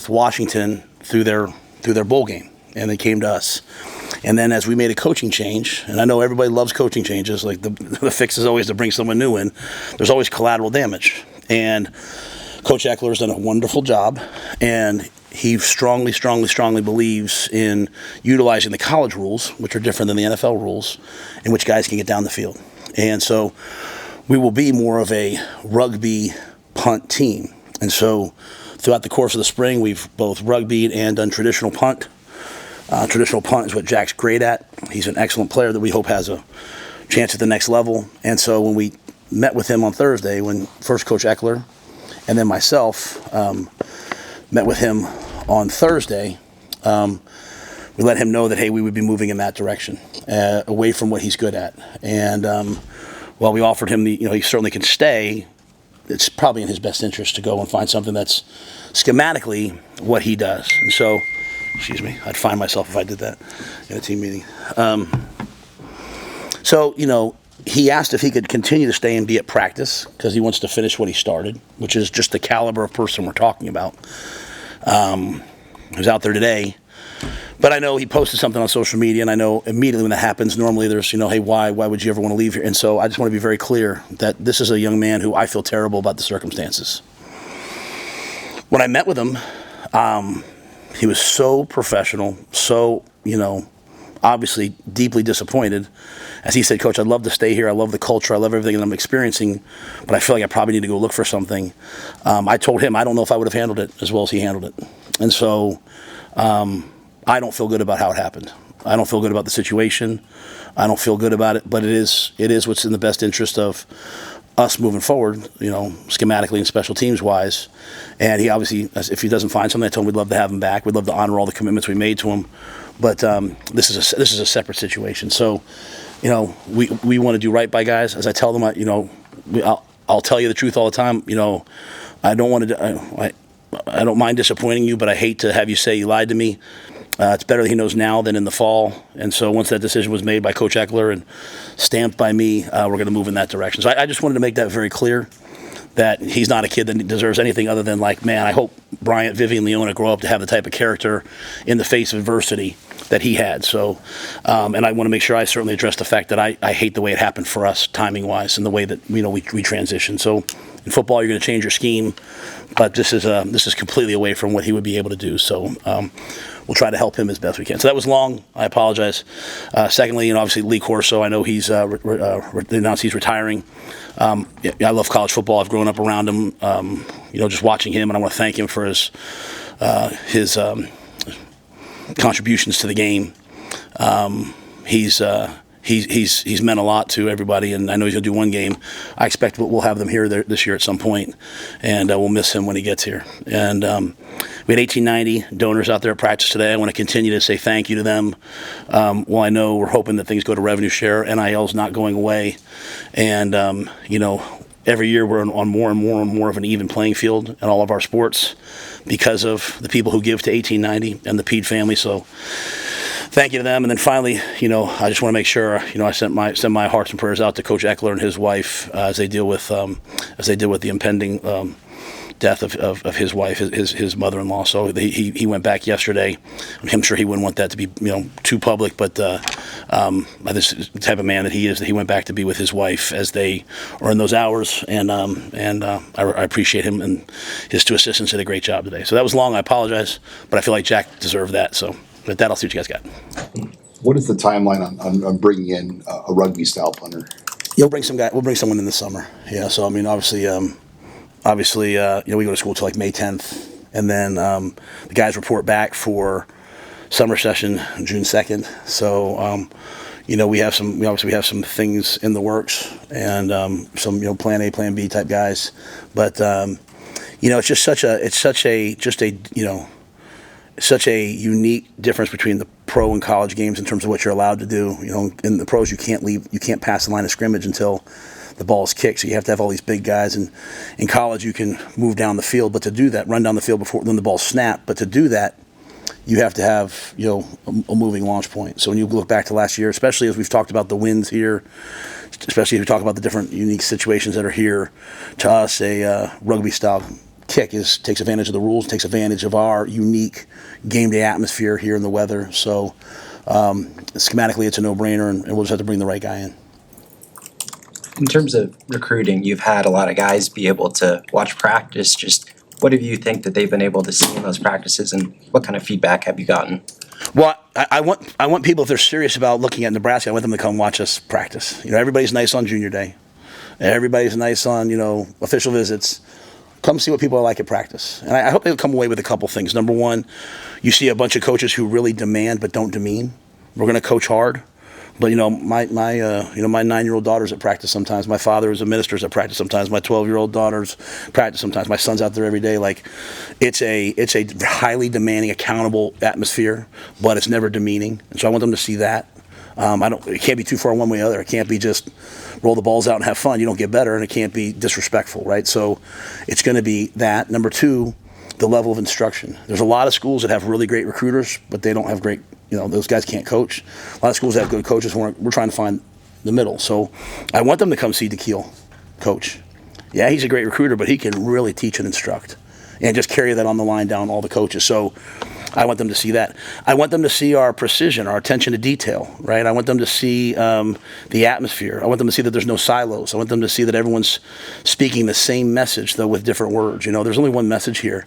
Washington through their bowl game, and they came to us. And then as we made a coaching change, and I know everybody loves coaching changes, like the fix is always to bring someone new in, there's always collateral damage. And Coach Eckler has done a wonderful job, and he strongly believes in utilizing the college rules, which are different than the NFL rules, in which guys can get down the field. And so we will be more of a rugby punt team. And so throughout the course of the spring, we've both rugbyed and done traditional punt. Traditional punt is what Jack's great at. He's an excellent player that we hope has a chance at the next level. And so when we met with him on Thursday, when first Coach Eckler and then myself met with him on Thursday, we let him know that, hey, we would be moving in that direction, away from what he's good at. And while we offered him he certainly can stay, it's probably in his best interest to go and find something that's schematically what he does. And so, excuse me, I'd find myself if I did that in a team meeting. So, he asked if he could continue to stay and be at practice because he wants to finish what he started, which is just the caliber of person we're talking about. He was out there today. But I know he posted something on social media, and I know immediately when that happens, normally there's, hey, why would you ever want to leave here? And so I just want to be very clear that this is a young man who I feel terrible about the circumstances. When I met with him, he was so professional, so, obviously deeply disappointed. As he said, Coach, I'd love to stay here. I love the culture. I love everything that I'm experiencing, but I feel like I probably need to go look for something. I told him I don't know if I would have handled it as well as he handled it. And so I don't feel good about how it happened. I don't feel good about the situation. I don't feel good about it, but it is what's in the best interest of us moving forward, schematically and special teams wise. And he obviously, if he doesn't find something, I told him we'd love to have him back. We'd love to honor all the commitments we made to him. But this is a separate situation. So, we want to do right by guys. As I tell them, I'll tell you the truth all the time. I don't want to. I don't mind disappointing you, but I hate to have you say you lied to me. It's better that he knows now than in the fall. And so once that decision was made by Coach Eckler and stamped by me, we're going to move in that direction. So I just wanted to make that very clear, that he's not a kid that deserves anything other than, I hope Bryant, Vivian, Leona grow up to have the type of character in the face of adversity that he had. So, and I want to make sure I certainly address the fact that I hate the way it happened for us timing-wise and the way that, we transitioned. So in football, you're going to change your scheme, but this is completely away from what he would be able to do. So we'll try to help him as best we can. So that was long. I apologize. Secondly, obviously Lee Corso, I know he's announced he's retiring. I love college football. I've grown up around him, just watching him, and I want to thank him for his contributions to the game. He's meant a lot to everybody, and I know he's going to do one game. I expect we'll have them here this year at some point, and we'll miss him when he gets here. And we had 1890 donors out there at practice today. I want to continue to say thank you to them. Well, I know we're hoping that things go to revenue share. NIL's not going away, and every year we're on more and more of an even playing field in all of our sports because of the people who give to 1890 and the Pede family. So thank you to them. And then finally, I just want to make sure, I send my hearts and prayers out to Coach Eckler and his wife as they deal with the impending death of his wife, his mother-in-law. So he went back yesterday. I'm sure he wouldn't want that to be too public, but this type of man that he is, that he went back to be with his wife as they are in those hours, and I appreciate him, and his two assistants did a great job today. So that was long. I apologize, but I feel like Jack deserved that. So with that, I'll see what you guys got. What is the timeline on bringing in a rugby style punter? We'll bring someone in the summer. Yeah. So obviously, we go to school till May 10th, and then the guys report back for summer session June 2nd. So, we obviously have some things in the works, and some plan A, plan B type guys. But it's just such a unique difference between the pro and college games in terms of what you're allowed to do. In the pros, you can't pass the line of scrimmage until the ball is kicked, so you have to have all these big guys. And in college, you can move down the field, but to do that, run down the field when the ball's snapped. But to do that, you have to have a moving launch point. So when you look back to last year, especially as we've talked about the wins here, especially as we talk about the different unique situations that are here, to us, a rugby style kick takes advantage of the rules, takes advantage of our unique game day atmosphere here in the weather. So schematically, it's a no-brainer, and we'll just have to bring the right guy in. In terms of recruiting, you've had a lot of guys be able to watch practice. Just what do you think that they've been able to see in those practices, and what kind of feedback have you gotten? Well, I want people, if they're serious about looking at Nebraska, I want them to come watch us practice. Everybody's nice on junior day. Everybody's nice on, official visits. Come see what people are like at practice. And I hope they'll come away with a couple things. Number one, you see a bunch of coaches who really demand but don't demean. We're going to coach hard. But my 9-year-old daughter's at practice sometimes. My father is a minister's at practice sometimes. My 12-year-old daughter's practice sometimes. My son's out there every day. Like, it's a highly demanding, accountable atmosphere, but it's never demeaning. And so I want them to see that. It can't be too far one way or the other. It can't be just roll the balls out and have fun. You don't get better, and it can't be disrespectful, right? So it's going to be that. Number two, the level of instruction. There's a lot of schools that have really great recruiters, but they don't have great. Those guys can't coach. A lot of schools have good coaches. We're trying to find the middle. So I want them to come see DeKeel coach. Yeah, he's a great recruiter, but he can really teach and instruct and just carry that on the line down all the coaches. So I want them to see that. I want them to see our precision, our attention to detail, right? I want them to see the atmosphere. I want them to see that there's no silos. I want them to see that everyone's speaking the same message, though with different words. There's only one message here.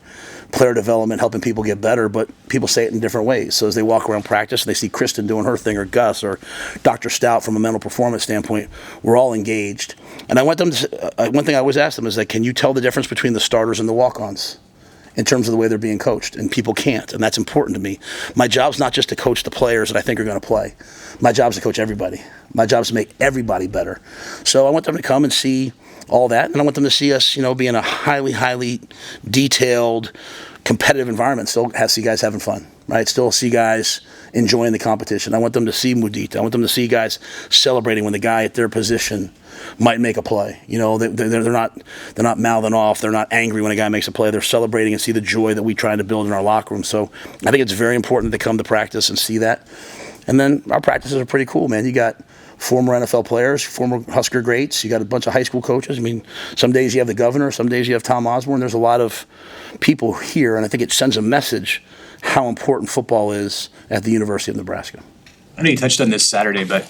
Player development, helping people get better, but people say it in different ways. So as they walk around practice and they see Kristen doing her thing, or Gus, or Dr. Stout from a mental performance standpoint, we're all engaged. And I want them to, one thing I always ask them is, can you tell the difference between the starters and the walk-ons in terms of the way they're being coached? And people can't, and that's important to me. My job's not just to coach the players that I think are going to play. My job's to coach everybody. My job's to make everybody better. So I want them to come and see all that, and I want them to see us, be in a highly, highly detailed, competitive environment. Still see guys having fun, right? Still see guys enjoying the competition. I want them to see Mudita. I want them to see guys celebrating when the guy at their position might make a play. They're not mouthing off. They're not angry when a guy makes a play. They're celebrating and see the joy that we try to build in our locker room. So I think it's very important to come to practice and see that. And then our practices are pretty cool, man. You got former NFL players, former Husker greats. You got a bunch of high school coaches. Some days you have the governor, some days you have Tom Osborne. There's a lot of people here, and I think it sends a message how important football is at the University of Nebraska. I know you touched on this Saturday, but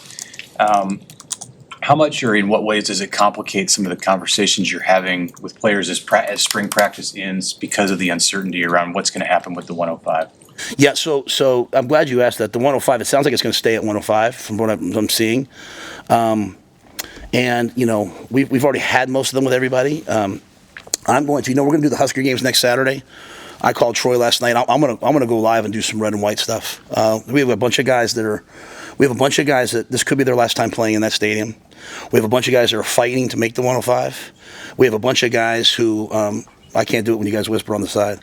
how much or in what ways does it complicate some of the conversations you're having with players as spring practice ends because of the uncertainty around what's going to happen with the 105? Yeah, so I'm glad you asked that. The 105, it sounds like it's going to stay at 105 from what I'm seeing. And, we've already had most of them with everybody. I'm going to, we're going to do the Husker games next Saturday. I called Troy last night. I'm gonna go live and do some red and white stuff. We have a bunch of guys that this could be their last time playing in that stadium. We have a bunch of guys that are fighting to make the 105. We have a bunch of guys who I can't do it when you guys whisper on the side.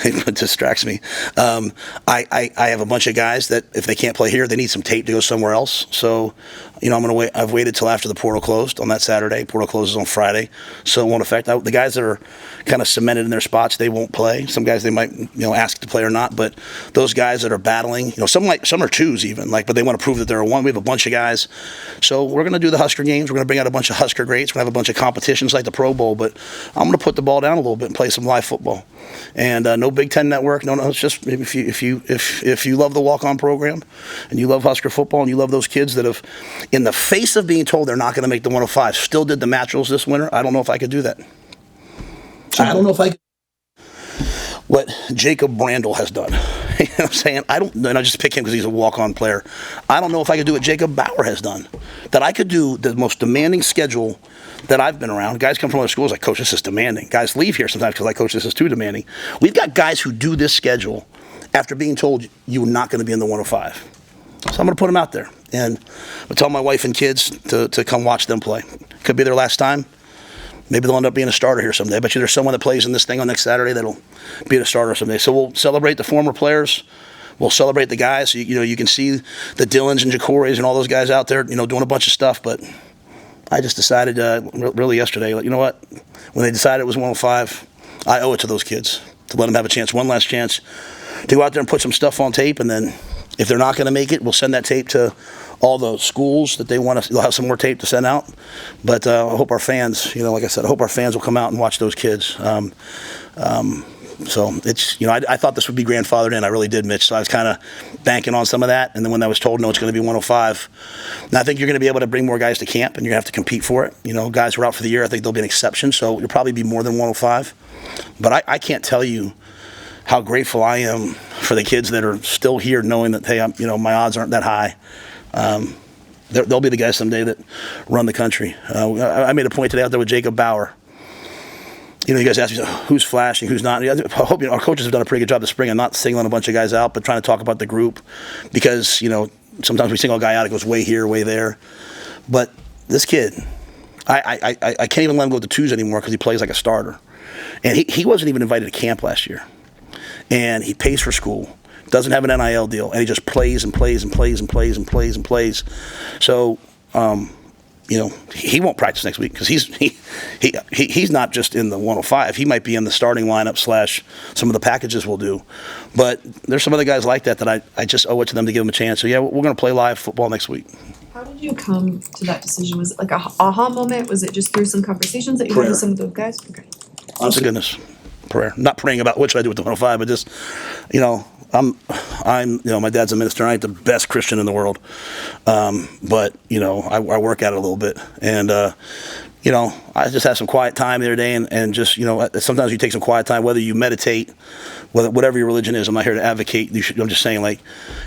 It distracts me. I have a bunch of guys that if they can't play here, they need some tape to go somewhere else. So, I'm going to wait. I've waited till after the portal closed on that Saturday. Portal closes on Friday, so it won't affect. The guys that are kind of cemented in their spots, they won't play. Some guys they might, ask to play or not. But those guys that are battling, some are twos even, but they want to prove that they're a one. We have a bunch of guys. So we're going to do the Husker games. We're going to bring out a bunch of Husker greats. We're going to have a bunch of competitions like the Pro Bowl. But I'm going to put the ball down a little bit and play some live football. And no Big Ten Network. No. It's just if you love the walk-on program and you love Husker football and you love those kids that have, in the face of being told they're not going to make the 105, still did the match drills this winter. I don't know if I could do that. I don't know if I could. What Jacob Brandel has done. You know what I'm saying? And I just pick him because he's a walk-on player. I don't know if I could do what Jacob Bauer has done. That I could do the most demanding schedule that I've been around. Guys come from other schools like, Coach, this is demanding. Guys leave here sometimes because, Coach, this is too demanding. We've got guys who do this schedule after being told you're not going to be in the 105. So I'm going to put them out there. And I'll tell my wife and kids to come watch them play. Could be their last time. Maybe they'll end up being a starter here someday. I bet you there's someone that plays in this thing on next Saturday that'll be a starter someday. So we'll celebrate the former players. We'll celebrate the guys. You can see the Dillons and Jacories and all those guys out there, doing a bunch of stuff. But I just decided really yesterday, you know what? When they decided it was 105, I owe it to those kids to let them have a chance, one last chance, to go out there and put some stuff on tape and then If they're not going to make it, we'll send that tape to all the schools that they want to. They'll have some more tape to send out. But I hope our fans, like I said, I hope our fans will come out and watch those kids. So it's, I thought this would be grandfathered in. I really did, Mitch. So I was kind of banking on some of that. And then when I was told, no, it's going to be 105. And I think you're going to be able to bring more guys to camp, and you're going to have to compete for it. Guys who are out for the year, I think there'll be an exception. So you'll probably be more than 105. But I can't tell you how grateful I am for the kids that are still here, knowing that, hey, my odds aren't that high. They'll be the guys someday that run the country. I made a point today out there with Jacob Bauer. You guys ask me who's flashing, who's not. I hope our coaches have done a pretty good job this spring. I'm not singling a bunch of guys out, but trying to talk about the group, because sometimes we single a guy out, it goes way here, way there. But this kid, I can't even let him go to twos anymore because he plays like a starter, and he wasn't even invited to camp last year, and he pays for school, doesn't have an NIL deal, and he just plays and plays and plays and plays and plays and plays. So. He won't practice next week because he's not just in the 105. He might be in the starting lineup / some of the packages we'll do. But there's some other guys like that I just owe it to them to give them a chance. So, yeah, we're going to play live football next week. How did you come to that decision? Was it like a aha moment? Was it just through some conversations that you had with some of those guys? Okay. Honest to goodness. Prayer. Not praying about what should I do with the 105, but just, I'm my dad's a minister. I ain't the best Christian in the world, but I work at it a little bit, and I just had some quiet time the other day, and just sometimes you take some quiet time, whether you meditate, whatever your religion is. I'm not here to advocate. I'm just saying, like,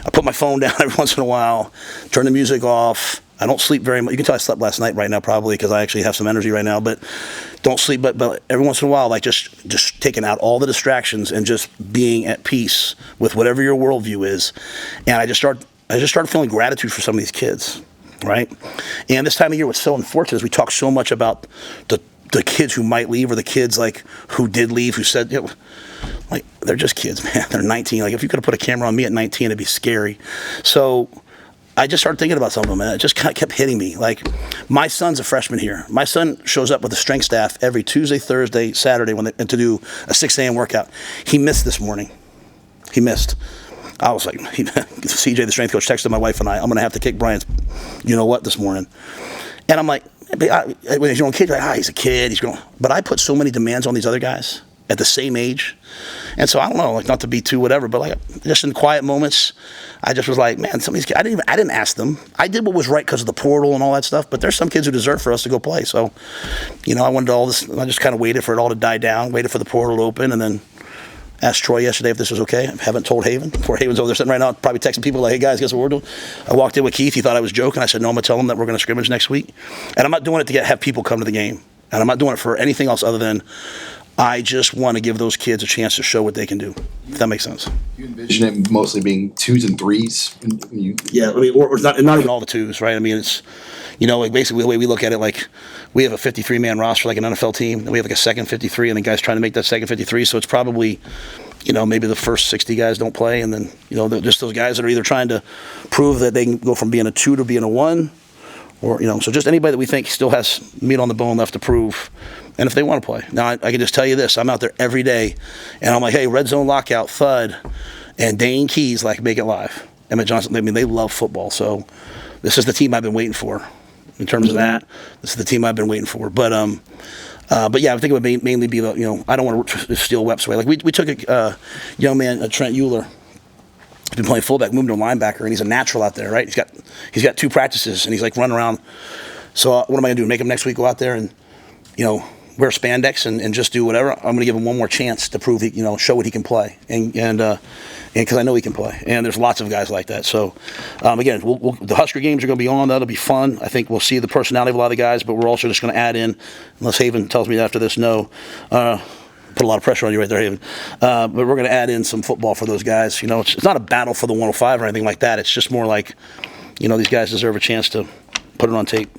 I put my phone down every once in a while, turn the music off. I don't sleep very much. You can tell I slept last night right now, probably because I actually have some energy right now, but don't sleep. But every once in a while, like just taking out all the distractions and just being at peace with whatever your worldview is. And I just started feeling gratitude for some of these kids, right? And this time of year, what's so unfortunate is we talk so much about the kids who might leave, or the kids like who did leave, who said, like, they're just kids, man. They're 19. Like, if you could have put a camera on me at 19, it'd be scary. So I just started thinking about some of them, and it just kind of kept hitting me. Like, my son's a freshman here. My son shows up with the strength staff every Tuesday, Thursday, Saturday to do a 6 a.m. workout. He missed this morning. He missed. I was like, CJ, the strength coach, texted my wife and I'm going to have to kick Brian's you-know-what this morning. And I'm like, when he's your own kid, you're like, he's a kid. He's grown. But I put so many demands on these other guys at the same age. And so I don't know, like, not to be too whatever, but like, just in quiet moments, I just was like, man, some of these kids, I didn't ask them. I did what was right because of the portal and all that stuff, but there's some kids who deserve for us to go play. So, I wanted all this, I just kind of waited for it all to die down, waited for the portal to open, and then asked Troy yesterday if this was okay. I haven't told Haven. Poor Haven's over there sitting right now, probably texting people like, hey guys, guess what we're doing? I walked in with Keith. He thought I was joking. I said, no, I'm going to tell him that we're going to scrimmage next week. And I'm not doing it to have people come to the game. And I'm not doing it for anything else other than I just want to give those kids a chance to show what they can do, if that makes sense. You envision it mostly being 2s and 3s? Yeah, I mean, or not even all the 2s, right? I mean, it's, like, basically the way we look at it, like, we have a 53-man roster like an NFL team, and we have like a second 53, and the guys trying to make that second 53, so it's probably, maybe the first 60 guys don't play, and then, just those guys that are either trying to prove that they can go from being a 2 to being a 1, or, so just anybody that we think still has meat on the bone left to prove, and if they want to play. Now, I can just tell you this. I'm out there every day, and I'm like, hey, red zone lockout, Thud, and Dane Keys, like, make it live. Emmett Johnson, I mean, they love football, so this is the team I've been waiting for in terms of that. This is the team I've been waiting for. But yeah, I think it would mainly be the, I don't want to steal Wep's away. Like, we took a young man, Trent Euler, he's been playing fullback, moved to a linebacker, and he's a natural out there, right? He's got 2 practices, and he's like running around. So what am I going to do? Make him next week go out there and, wear spandex and just do whatever? I'm going to give him one more chance to prove show what he can play, and because I know he can play, and there's lots of guys like that. So again, the Husker games are going to be on. That'll be fun. I think we'll see the personality of a lot of the guys, but we're also just going to add in, unless Haven tells me after this no. Put a lot of pressure on you right there, Haven. But we're going to add in some football for those guys. It's not a battle for the 105 or anything like that. It's just more like, these guys deserve a chance to put it on tape.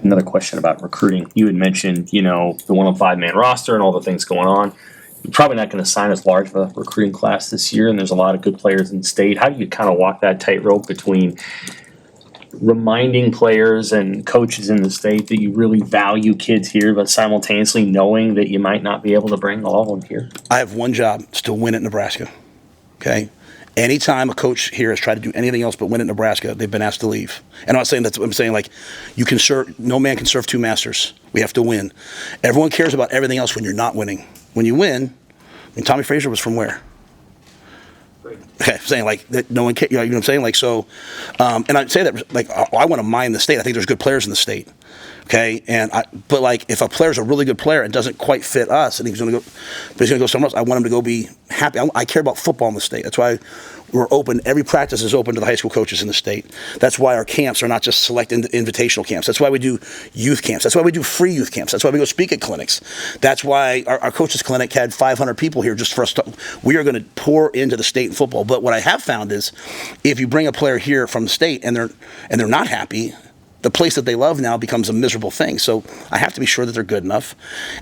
Another question about recruiting. You had mentioned, the 105-man roster and all the things going on. You're probably not going to sign as large of a recruiting class this year, and there's a lot of good players in the state. How do you kind of walk that tightrope between reminding players and coaches in the state that you really value kids here, but simultaneously knowing that you might not be able to bring all of them here? I have one job. It's to win at Nebraska. Okay. Anytime a coach here has tried to do anything else but win at Nebraska, they've been asked to leave. And I'm not saying that's what I'm saying. Like, no man can serve two masters. We have to win. Everyone cares about everything else when you're not winning. When you win, I mean, Tommy Frazier was from where? Okay, I'm saying like that no one cares. You know what I'm saying? Like, so, and I say that like I want to mine the state. I think there's good players in the state. Okay, but like if a player's a really good player and doesn't quite fit us, and he's going to go somewhere else, I want him to go be happy. I care about football in the state. That's why we're open. Every practice is open to the high school coaches in the state. That's why our camps are not just select invitational camps. That's why we do youth camps. That's why we do free youth camps. That's why we go speak at clinics. That's why our coaches clinic had 500 people here just for us. We are going to pour into the state in football. But what I have found is, if you bring a player here from the state and they're not happy, the place that they love now becomes a miserable thing. So I have to be sure that they're good enough.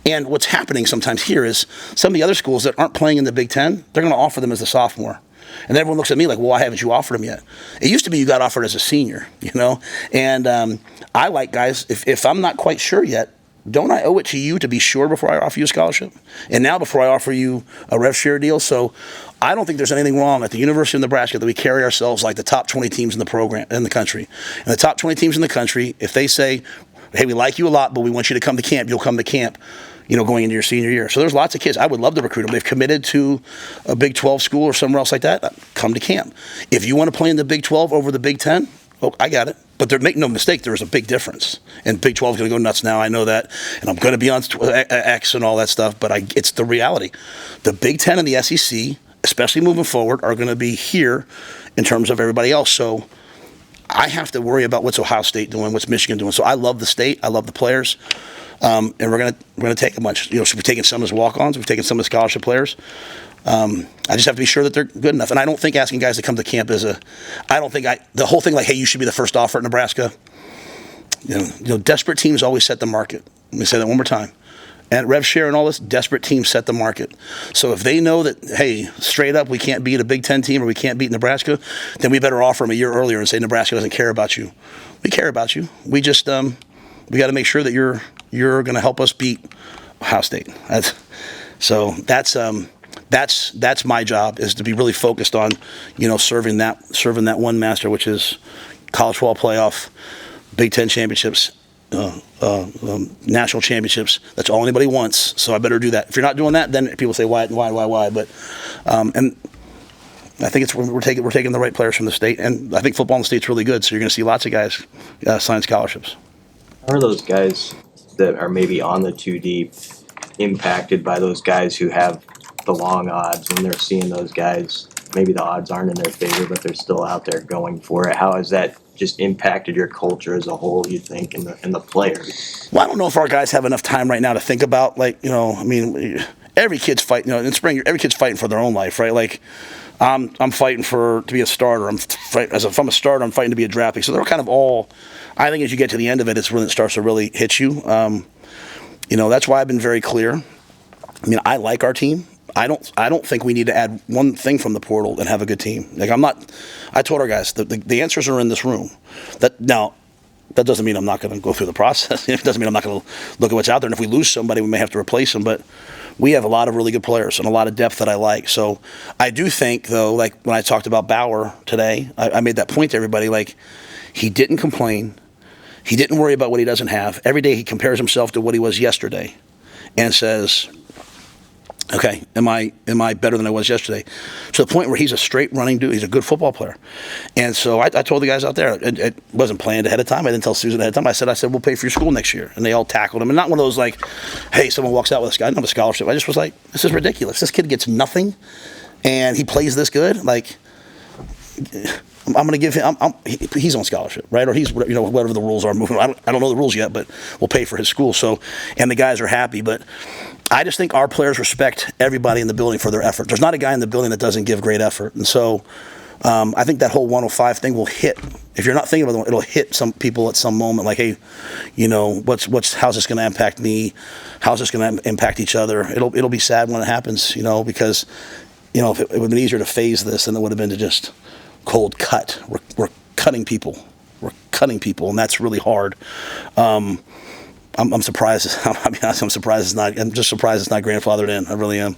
And what's happening sometimes here is some of the other schools that aren't playing in the Big Ten, they're going to offer them as a sophomore. And then everyone looks at me like, well, why haven't you offered them yet? It used to be you got offered as a senior, you know? And I like guys, if I'm not quite sure yet, don't I owe it to you to be sure before I offer you a scholarship? And now before I offer you a rev share deal? So I don't think there's anything wrong at the University of Nebraska that we carry ourselves like the top 20 teams in the program in the country. And the top 20 teams in the country, if they say, hey, we like you a lot, but we want you to come to camp, you'll come to camp, you know, going into your senior year. So there's lots of kids. I would love to recruit them. They've committed to a Big 12 school or somewhere else like that, come to camp. If you want to play in the Big 12 over the Big 10, oh, I got it. But make no mistake, there is a big difference. And Big 12 is going to go nuts now. I know that. And I'm going to be on X and all that stuff. But it's the reality. The Big 10 and the SEC, especially moving forward, are going to be here in terms of everybody else. So I have to worry about what's Ohio State doing, what's Michigan doing. So I love the state. I love the players. And we're gonna take a bunch. You know, so we've taken some as walk-ons. We've taken some as scholarship players. I just have to be sure that they're good enough. And I don't think asking guys to come to camp is the whole thing like, hey, you should be the first offer at Nebraska. You know, desperate teams always set the market. Let me say that one more time. And rev share and all this, desperate teams set the market. So if they know that, hey, straight up, we can't beat a Big Ten team or we can't beat Nebraska, then we better offer them a year earlier and say Nebraska doesn't care about you. We care about you. We just we got to make sure that you're going to help us beat Ohio State. That's my job, is to be really focused on, you know, serving that one master, which is college football playoff, Big Ten championships, national championships. That's all anybody wants. So I better do that. If you're not doing that, then people say why. But and I think we're taking the right players from the state, and I think football in the state's really good. So you're going to see lots of guys sign scholarships. How are those guys that are maybe on the 2D impacted by those guys who have the long odds, when they're seeing those guys, maybe the odds aren't in their favor, but they're still out there going for it? How has that just impacted your culture as a whole, you think, and the players? Well, I don't know if our guys have enough time right now to think about, like, you know, I mean, every kid's fighting, you know, in spring, every kid's fighting for their own life, right? Like, I'm fighting to be a starter. If I'm a starter, I'm fighting to be a draft pick. So they're kind of all, I think as you get to the end of it, it's when it starts to really hit you. You know, that's why I've been very clear. I mean, I like our team. I don't think we need to add one thing from the portal and have a good team. Like, I told our guys, the answers are in this room. That doesn't mean I'm not going to go through the process. It doesn't mean I'm not going to look at what's out there. And if we lose somebody, we may have to replace them. But we have a lot of really good players and a lot of depth that I like. So I do think, though, like when I talked about Bauer today, I made that point to everybody. Like, he didn't complain. He didn't worry about what he doesn't have. Every day he compares himself to what he was yesterday and says, okay, am I better than I was yesterday? To the point where he's a straight running dude. He's a good football player. And so I told the guys out there, it wasn't planned ahead of time. I didn't tell Susan ahead of time. I said, we'll pay for your school next year. And they all tackled him. And not one of those like, hey, someone walks out with a guy, I don't have a scholarship. I just was like, this is ridiculous. This kid gets nothing, and he plays this good. Like, I'm going to give him. He's on scholarship, right? Or he's, you know, whatever the rules are moving. I don't know the rules yet, but we'll pay for his school. So, and the guys are happy. But I just think our players respect everybody in the building for their effort. There's not a guy in the building that doesn't give great effort. And so, I think that whole 105 thing will hit. If you're not thinking about it, it'll hit some people at some moment. Like, hey, you know, how's this going to impact me? How's this going to impact each other? It'll be sad when it happens. You know, because, you know, if it would have been easier to phase this than it would have been to just cold cut. We're cutting people. We're cutting people, and that's really hard. I'm surprised. I'll be honest. I'm just surprised it's not grandfathered in. I really am.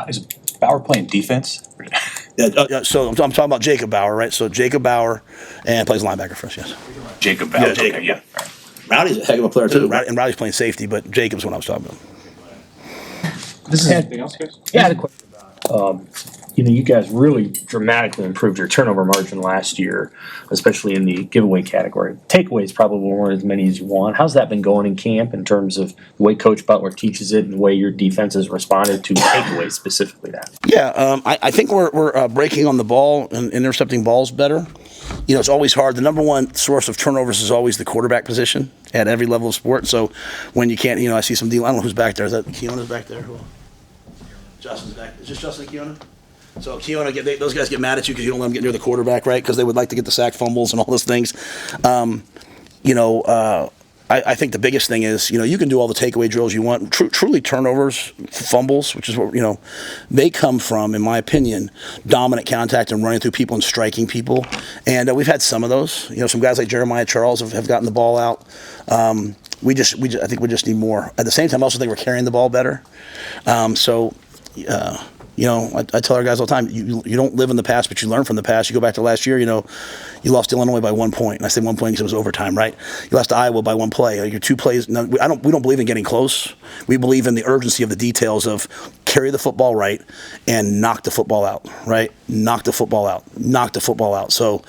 Is Bauer playing defense? So I'm talking about Jacob Bauer, right? So Jacob Bauer and plays linebacker for us, yes. Jacob Bauer. Yeah, Jacob. Okay, yeah. All right. Rowdy's a heck of a player too, and Rowdy's playing safety, but Jacob's what I was talking about. This is anything else, guys? Yeah, I had a question about, you guys really dramatically improved your turnover margin last year, especially in the giveaway category. Takeaways probably weren't as many as you want. How's that been going in camp in terms of the way Coach Butler teaches it and the way your defense has responded to takeaways specifically that? Yeah, I think we're breaking on the ball and intercepting balls better. It's always hard. The number one source of turnovers is always the quarterback position at every level of sport. So when you can't, I see some deal. I don't know who's back there. Is that Keona's back there? Justin's back. Is this Justin and Keona? So Keona, those guys get mad at you because you don't let them get near the quarterback, right? Because they would like to get the sack fumbles and all those things. I think the biggest thing is, you can do all the takeaway drills you want. Truly turnovers, fumbles, which is what, they come from, in my opinion, dominant contact and running through people and striking people. And we've had some of those. Some guys like Jeremiah Charles have gotten the ball out. I think we just need more. At the same time, I also think we're carrying the ball better. I tell our guys all the time, you don't live in the past, but you learn from the past. You go back to last year, you lost to Illinois by 1 point. And I say 1 point because it was overtime, right? You lost to Iowa by 1 play. Your 2 plays. No, we don't believe in getting close. We believe in the urgency of the details of carry the football right and knock the football out, right? Knock the football out. So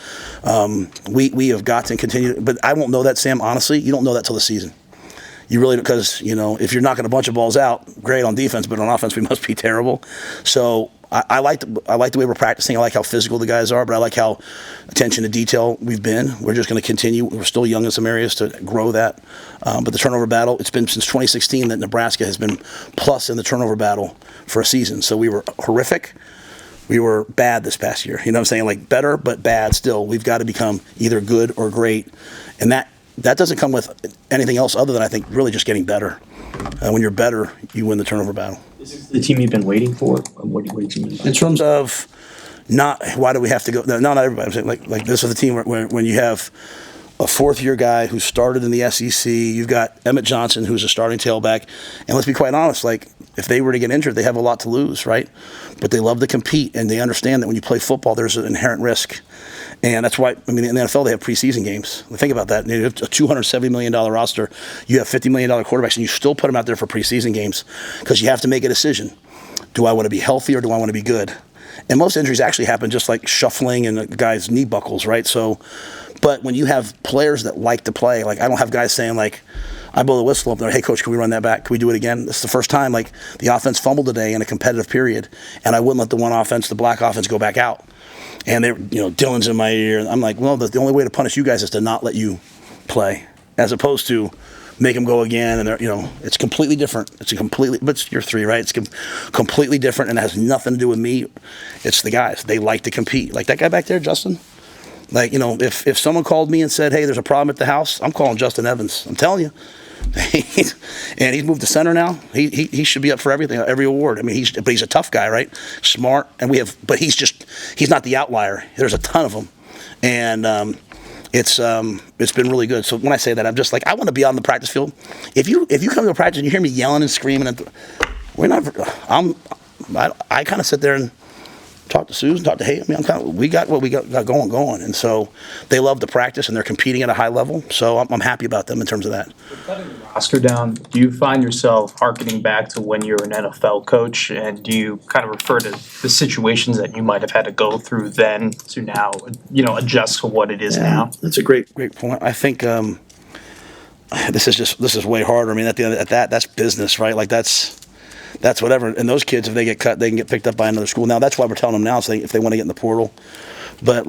we have got to continue. But I won't know that, Sam, honestly. You don't know that till the season. You really, because, if you're knocking a bunch of balls out, great on defense, but on offense we must be terrible. So I like the way we're practicing. I like how physical the guys are, but I like how attention to detail we've been. We're just going to continue. We're still young in some areas to grow that. But the turnover battle, it's been since 2016 that Nebraska has been plus in the turnover battle for a season. So we were horrific. We were bad this past year. You know what I'm saying? Like better, but bad still. We've got to become either good or great. And that doesn't come with anything else other than, I think, really just getting better. When you're better, you win the turnover battle. Is this the team you've been waiting for? What do you mean? In terms of why do we have to go? No, not everybody. I'm saying like this is the team when you have a fourth-year guy who started in the SEC. You've got Emmett Johnson, who's a starting tailback. And let's be quite honest, if they were to get injured, they have a lot to lose, right? But they love to compete, and they understand that when you play football, there's an inherent risk. And that's why, in the NFL, they have preseason games. Think about that. You have a $270 million roster. You have $50 million quarterbacks, and you still put them out there for preseason games because you have to make a decision. Do I want to be healthy or do I want to be good? And most injuries actually happen just like shuffling and a guy's knee buckles, right? So, but when you have players that like to play, I don't have guys saying I blow the whistle up there, hey, coach, can we run that back? Can we do it again? This is the first time, the offense fumbled today in a competitive period, and I wouldn't let the black offense go back out. And they're, Dylan's in my ear. And I'm like, well, the only way to punish you guys is to not let you as opposed to make them go again. And they're, it's completely different. But it's your 3, right? It's completely different, and it has nothing to do with me. It's the guys. They like to compete. Like that guy back there, Justin. If someone called me and said, hey, there's a problem at the house, I'm calling Justin Evans. I'm telling you. And he's moved to center now. He should be up for everything, every award. But he's a tough guy, right? Smart, but he's not the outlier. There's a ton of them, and it's been really good. So when I say that, I'm just I want to be on the practice field. If you come to a practice and you hear me yelling and screaming, I kind of sit there and talk to Susan, talk to Hay. We got what we got going, and so they love the practice and they're competing at a high level. So I'm happy about them in terms of that. Cutting the roster down, do you find yourself hearkening back to when you were an NFL coach, and do you kind of refer to the situations that you might have had to go through then to now, adjust to what it is now? That's a great point. I think this is way harder. At the end of that, that's business, right? That's whatever. And those kids, if they get cut, they can get picked up by another school. Now, that's why we're telling them now, so if they want to get in the portal. But,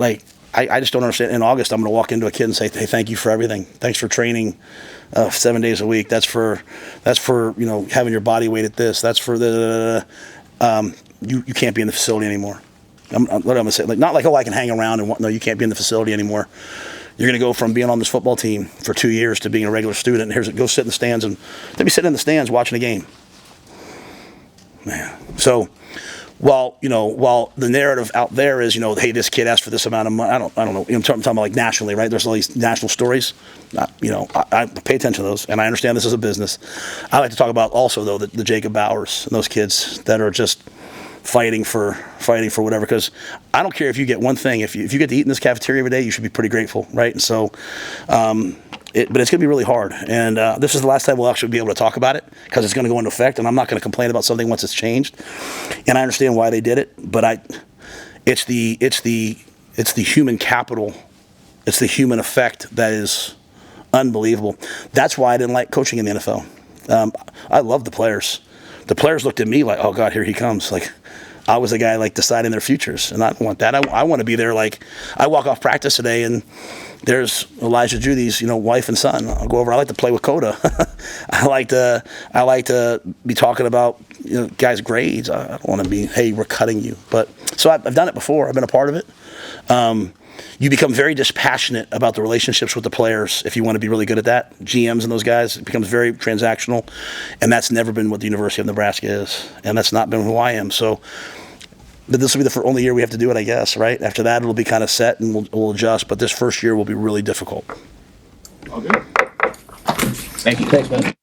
I just don't understand. In August, I'm going to walk into a kid and say, hey, thank you for everything. Thanks for training 7 days a week. That's for having your body weight at this. That's for you can't be in the facility anymore. What I'm going to say, not I can hang around and no, you can't be in the facility anymore. You're going to go from being on this football team for 2 years to being a regular student. And go sit in the stands, and let me sit in the stands watching a game. Man. So while the narrative out there is, hey, this kid asked for this amount of money, I don't know. I'm talking about nationally, right? There's all these national stories. I pay attention to those, and I understand this is a business. I like to talk about also, though, the Jacob Bowers and those kids that are just fighting for whatever. Because I don't care if you get one thing. If you get to eat in this cafeteria every day, you should be pretty grateful, right? And so, but it's going to be really hard. And this is the last time we'll actually be able to talk about it because it's going to go into effect. And I'm not going to complain about something once it's changed. And I understand why they did it, but it's the human capital, it's the human effect that is unbelievable. That's why I didn't like coaching in the NFL. I love the players. The players looked at me like, oh God, here he comes. Like I was the guy like deciding their futures, and I don't want that. I want to be there. Like I walk off practice today, and there's Elijah Judy's, wife and son. I'll go over. I like to play with Coda. I like to be talking about guys' grades. I don't want to be, hey, we're cutting you. But so I've done it before. I've been a part of it. You become very dispassionate about the relationships with the players if you want to be really good at that. GMs and those guys, it becomes very transactional, and that's never been what the University of Nebraska is, and that's not been who I am. So this will be the only year we have to do it, I guess, right? After that, it'll be kind of set, and we'll adjust, but this first year will be really difficult. Thank you. Thanks, man.